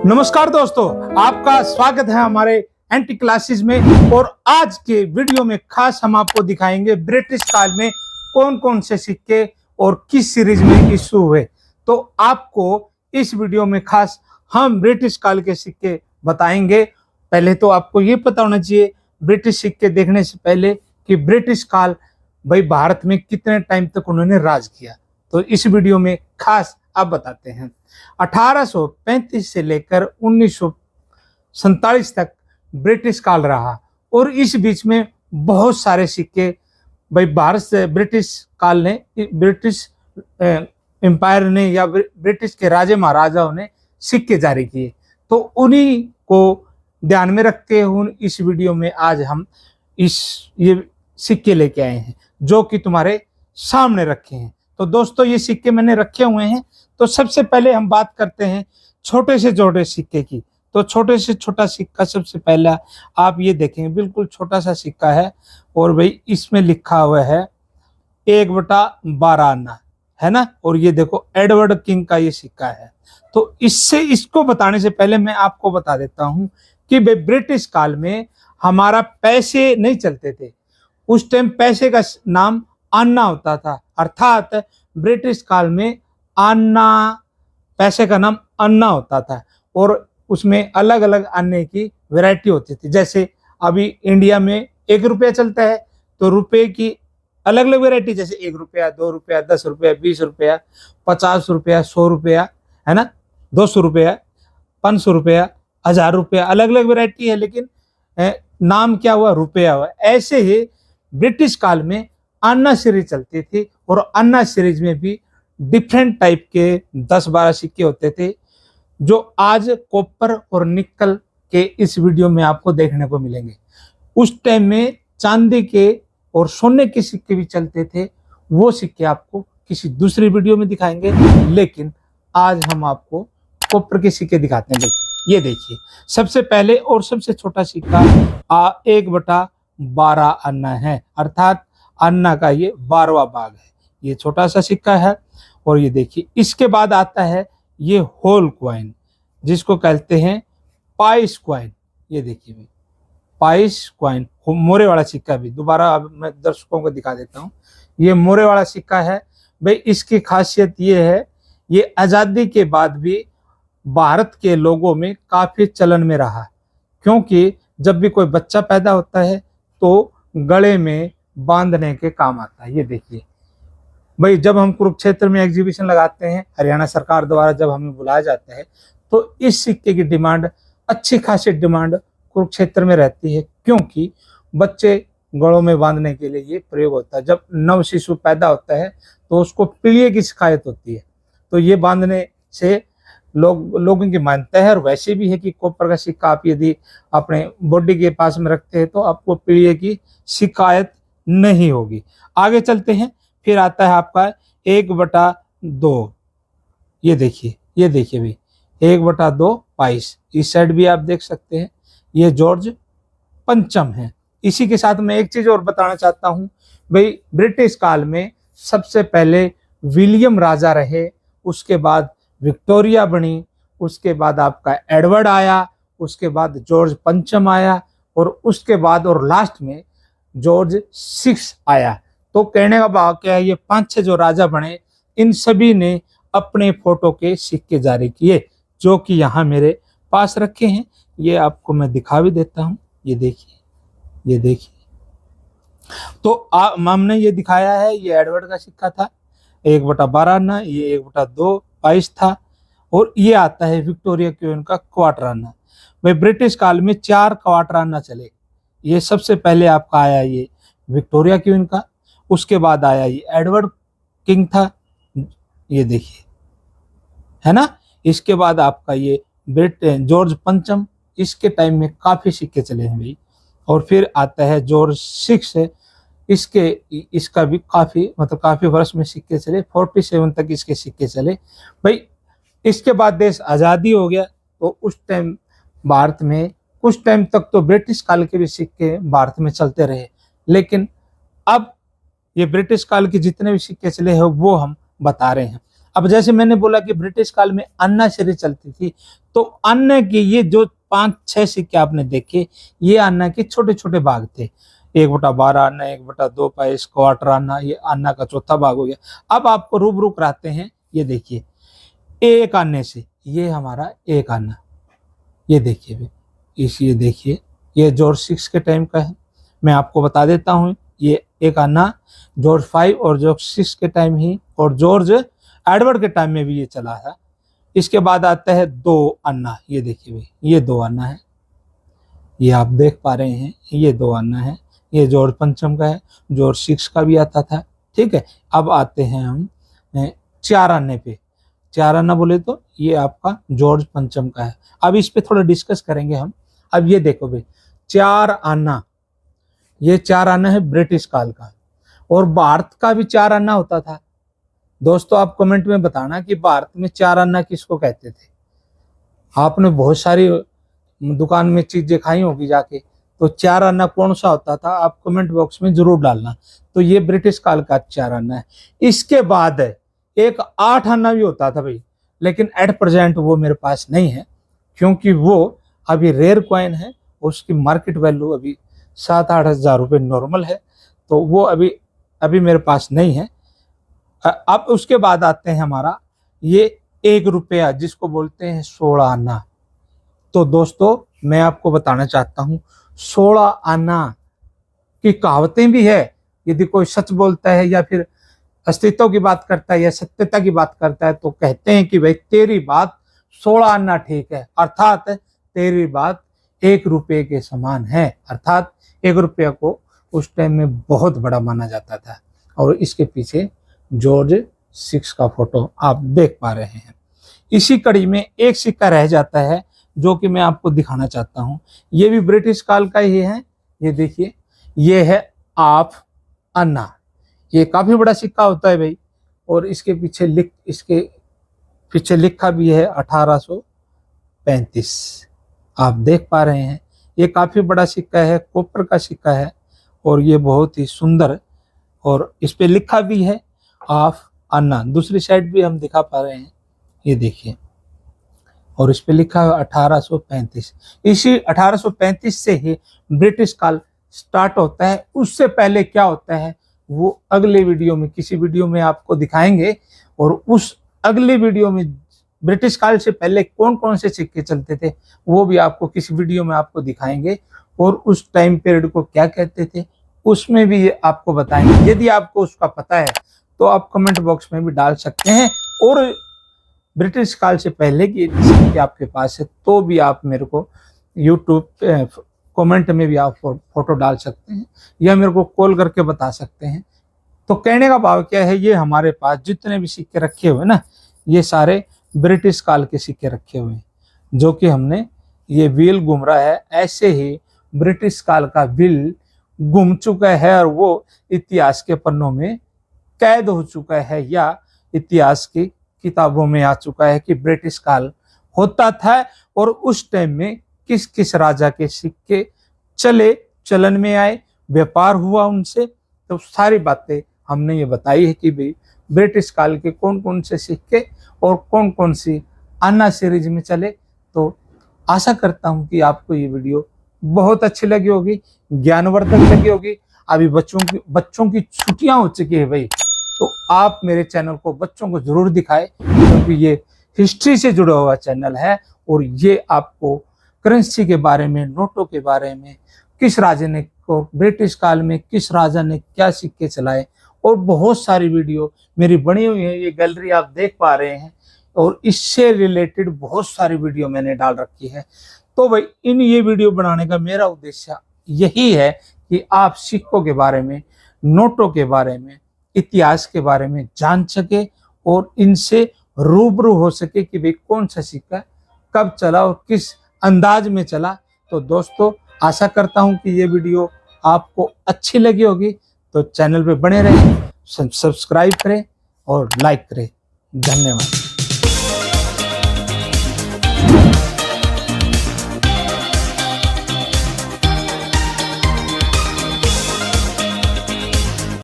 नमस्कार दोस्तों, आपका स्वागत है हमारे एंटी क्लासेस में। और आज के वीडियो में खास हम आपको दिखाएंगे ब्रिटिश काल में कौन कौन से सिक्के और किस सीरीज में इशू हुए। तो आपको इस वीडियो में खास हम ब्रिटिश काल के सिक्के बताएंगे। पहले तो आपको ये पता होना चाहिए ब्रिटिश सिक्के देखने से पहले कि ब्रिटिश काल भाई भारत में कितने टाइम तक उन्होंने राज किया। तो इस वीडियो में खास आप बताते हैं 1835 से लेकर 1947 तक ब्रिटिश काल रहा और इस बीच में बहुत सारे सिक्के भाई भारत से ब्रिटिश काल ने, ब्रिटिश एम्पायर ने या ब्रिटिश के राजे महाराजाओं ने सिक्के जारी किए। तो उन्हीं को ध्यान में रखते हुए इस वीडियो में आज हम ये सिक्के लेके आए हैं जो कि तुम्हारे सामने रखे हैं। तो दोस्तों ये सिक्के मैंने रखे हुए हैं। तो सबसे पहले हम बात करते हैं छोटे से छोटे सिक्के की। तो छोटे से छोटा सिक्का सबसे पहला आप ये देखेंगे, बिल्कुल छोटा सा सिक्का है और भाई इसमें लिखा हुआ है 1/12 आना, है ना। और ये देखो एडवर्ड किंग का ये सिक्का है। तो इसको बताने से पहले मैं आपको बता देता हूं कि भाई ब्रिटिश काल में हमारा पैसे नहीं चलते थे। उस टाइम पैसे का नाम आना होता था, अर्थात ब्रिटिश काल में आना, पैसे का नाम अन्ना होता था और उसमें अलग अलग अन्ने की वैरायटी होती थी। जैसे अभी इंडिया में 1 रुपया चलता है तो रुपए की अलग अलग वैरायटी, जैसे 1 रुपया, 2 रुपया, 10 रुपया, 20 रुपया, 50 रुपया, 100 रुपया, है ना, 200 रुपया, 500 रुपया, 1000 रुपया, अलग अलग वैरायटी है, लेकिन नाम क्या हुआ, रुपया हुआ। ऐसे ही ब्रिटिश काल में अन्ना सीरीज चलती थी और अन्ना सीरीज में भी डिफरेंट टाइप के 10-12 सिक्के होते थे जो आज कॉपर और निकल के इस वीडियो में आपको देखने को मिलेंगे। उस टाइम में चांदी के और सोने के सिक्के भी चलते थे, वो सिक्के आपको किसी दूसरी वीडियो में दिखाएंगे, लेकिन आज हम आपको कॉपर के सिक्के दिखाते हैं। भाई ये देखिए, सबसे पहले और सबसे छोटा सिक्का 1/12 अन्ना है, अर्थात अन्ना का ये 12वां भाग है। ये छोटा सा सिक्का है। और ये देखिए इसके बाद आता है ये होल क्वाइन, जिसको कहते हैं पाइस क्वाइन। ये देखिए भाई पाइस क्वाइन, मोरे वाला सिक्का भी दोबारा अब मैं दर्शकों को दिखा देता हूँ। ये मोरे वाला सिक्का है। भाई इसकी खासियत ये है, ये आज़ादी के बाद भी भारत के लोगों में काफी चलन में रहा, क्योंकि जब भी कोई बच्चा पैदा होता है तो गले में बांधने के काम आता है। ये देखिए भाई, जब हम कुरुक्षेत्र में एग्जीबिशन लगाते हैं हरियाणा सरकार द्वारा, जब हमें बुलाया जाता है तो इस सिक्के की डिमांड, अच्छी खासी डिमांड कुरुक्षेत्र में रहती है, क्योंकि बच्चे गलों में बांधने के लिए ये प्रयोग होता है। जब नव शिशु पैदा होता है तो उसको पीलिए की शिकायत होती है, तो ये बांधने से लोगों की मान्यता है। और वैसे भी है कि कॉपर का सिक्का आप यदि अपने बॉडी के पास में रखते हैं तो आपको पीलिए की शिकायत नहीं होगी। आगे चलते हैं, फिर आता है आपका 1/2। ये देखिए भाई 1/2 पाइस। इस साइड भी आप देख सकते हैं, ये जॉर्ज पंचम है। इसी के साथ मैं एक चीज और बताना चाहता हूं भाई, ब्रिटिश काल में सबसे पहले विलियम राजा रहे, उसके बाद विक्टोरिया बनी, उसके बाद आपका एडवर्ड आया, उसके बाद जॉर्ज पंचम आया और उसके बाद और लास्ट में जॉर्ज 6 आया। तो कहने का भाव क्या है, ये 5-6 जो राजा बने, इन सभी ने अपने फोटो के सिक्के जारी किए, जो कि यहाँ मेरे पास रखे हैं। ये आपको मैं दिखा भी देता हूँ। ये देखिए तो हमने ये दिखाया है, ये एडवर्ड का सिक्का था 1/12 आना, ये 1/2 पाइस था और ये आता है विक्टोरिया क्वीन का क्वार्टर आना। भाई ब्रिटिश काल में 4 क्वार्टर आना चले। ये सबसे पहले आपका आया ये विक्टोरिया क्वीन का, उसके बाद आया ये एडवर्ड किंग था, ये देखिए, है ना। इसके बाद आपका ये जॉर्ज पंचम, इसके टाइम में काफी सिक्के चले हैं भाई। और फिर आता है जॉर्ज 6 है, इसका भी काफी वर्ष में सिक्के चले, 47 तक इसके सिक्के चले भाई। इसके बाद देश आजादी हो गया तो उस टाइम भारत में कुछ टाइम तक तो ब्रिटिश काल के भी सिक्के भारत में चलते रहे, लेकिन अब ये ब्रिटिश काल के जितने भी सिक्के चले हैं वो हम बता रहे हैं। अब जैसे मैंने बोला कि ब्रिटिश काल में अन्ना सीरीज चलती थी, तो अन्ना के ये जो 5-6 सिक्के आपने देखे, ये अन्ना के छोटे छोटे भाग थे। 1/12 अन्ना, 1/2 पैस, क्वार्टर अन्ना, ये अन्ना का चौथा भाग हो गया। अब आपको रूबरू कराते हैं, ये देखिए एक अन्ने से, ये हमारा एक अन्ना, ये देखिए भाई, ये देखिए, ये जॉर्ज 6 के टाइम का है। मैं आपको बता देता हूँ, ये एक अन्ना जॉर्ज 5 और जॉर्ज 6 के टाइम ही, और जॉर्ज एडवर्ड के टाइम में भी ये चला है। इसके बाद आता है 2 अन्ना, ये देखिए भाई, ये 2 अन्ना है, ये आप देख पा रहे हैं, ये 2 अन्ना है। ये जॉर्ज 5 का है, जॉर्ज 6 का भी आता था, ठीक है। अब आते हैं हम 4 अन्ने पे। 4 अन्ना बोले तो ये आपका जॉर्ज 5 का है। अब इस पे थोड़ा डिस्कस करेंगे हम। अब ये देखो भाई, 4 अन्ना, ये 4 अन्ना है ब्रिटिश काल का, और भारत का भी 4 अन्ना होता था। दोस्तों आप कमेंट में बताना कि भारत में 4 अन्ना किसको कहते थे। आपने बहुत सारी दुकान में चीजें खाई होगी जाके, तो 4 अन्ना कौन सा होता था, आप कमेंट बॉक्स में जरूर डालना। तो ये ब्रिटिश काल का 4 अन्ना है। इसके बाद एक 8 अन्ना भी होता था भाई, लेकिन एट प्रेजेंट वो मेरे पास नहीं है, क्योंकि वो अभी रेयर कॉइन है, उसकी मार्केट वैल्यू अभी 7-8 हज़ार रुपये नॉर्मल है, तो वो अभी मेरे पास नहीं है। अब उसके बाद आते हैं हमारा ये 1 रुपया, जिसको बोलते हैं 16 अन्ना। तो दोस्तों मैं आपको बताना चाहता हूँ, 16 अन्ना की कहावतें भी है। यदि कोई सच बोलता है या फिर अस्तित्व की बात करता है या सत्यता की बात करता है, तो कहते हैं कि भाई तेरी बात 16 अन्ना ठीक है, अर्थात तेरी बात 1 रुपये के समान है। अर्थात 1 रुपया को उस टाइम में बहुत बड़ा माना जाता था। और इसके पीछे जॉर्ज 6 का फोटो आप देख पा रहे हैं। इसी कड़ी में एक सिक्का रह जाता है, जो कि मैं आपको दिखाना चाहता हूं। ये भी ब्रिटिश काल का ही है, ये देखिए, ये है हाफ अन्ना। ये काफी बड़ा सिक्का होता है भाई, और इसके पीछे लिखा भी है 1835। आप देख पा रहे हैं, ये काफी बड़ा सिक्का है, कॉपर का सिक्का है, और ये बहुत ही सुंदर, और इस पे लिखा भी है हाफ अन्ना। दूसरी साइड भी हम दिखा पा रहे हैं, ये देखिए, और इस पे लिखा है 1835। इसी 1835 से ही ब्रिटिश काल स्टार्ट होता है। उससे पहले क्या होता है वो अगले वीडियो में, किसी वीडियो में आपको दिखाएंगे, और उस अगले वीडियो में ब्रिटिश काल से पहले कौन कौन से सिक्के चलते थे वो भी आपको किसी वीडियो में आपको दिखाएंगे, और उस टाइम पीरियड को क्या कहते थे उसमें भी आपको बताएंगे। यदि आपको उसका पता है तो आप कमेंट बॉक्स में भी डाल सकते हैं, और ब्रिटिश काल से पहले की सिक्के आपके पास है तो भी आप मेरे को यूट्यूब कमेंट में भी आप फोटो डाल सकते हैं, या मेरे को कॉल करके बता सकते हैं। तो कहने का भाव क्या है, ये हमारे पास जितने भी सिक्के रखे हुए ना, ये सारे ब्रिटिश काल के सिक्के रखे हुए हैं, जो कि हमने, ये व्हील घूम रहा है, ऐसे ही ब्रिटिश काल का व्हील घूम चुका है, और वो इतिहास के पन्नों में कैद हो चुका है, या इतिहास की किताबों में आ चुका है कि ब्रिटिश काल होता था, और उस टाइम में किस किस राजा के सिक्के चलन में आए, व्यापार हुआ उनसे। तो सारी बातें हमने ये बताई है कि भाई ब्रिटिश काल के कौन कौन से सिक्के और कौन कौन सी अन्ना सीरीज में चले। तो आशा करता हूं कि आपको ये वीडियो बहुत अच्छी लगी होगी, ज्ञानवर्धक लगी होगी। अभी बच्चों की छुट्टियां हो चुकी है भाई, तो आप मेरे चैनल को बच्चों को जरूर दिखाएं, क्योंकि ये हिस्ट्री से जुड़ा हुआ चैनल है, और ये आपको करेंसी के बारे में, नोटों के बारे में, किस राजा ने को ब्रिटिश काल में किस राजा ने क्या सिक्के चलाए, और बहुत सारी वीडियो मेरी बनी हुई है। ये गैलरी आप देख पा रहे हैं, और इससे रिलेटेड बहुत सारी वीडियो मैंने डाल रखी है। तो भाई ये वीडियो बनाने का मेरा उद्देश्य यही है कि आप सिक्कों के बारे में, नोटों के बारे में, इतिहास के बारे में जान सके, और इनसे रूबरू हो सके कि भाई कौन सा सिक्का कब चला और किस अंदाज में चला। तो दोस्तों आशा करता हूं कि ये वीडियो आपको अच्छी लगी होगी, तो चैनल पे बने रहें, सब्सक्राइब करें और लाइक करें। धन्यवाद।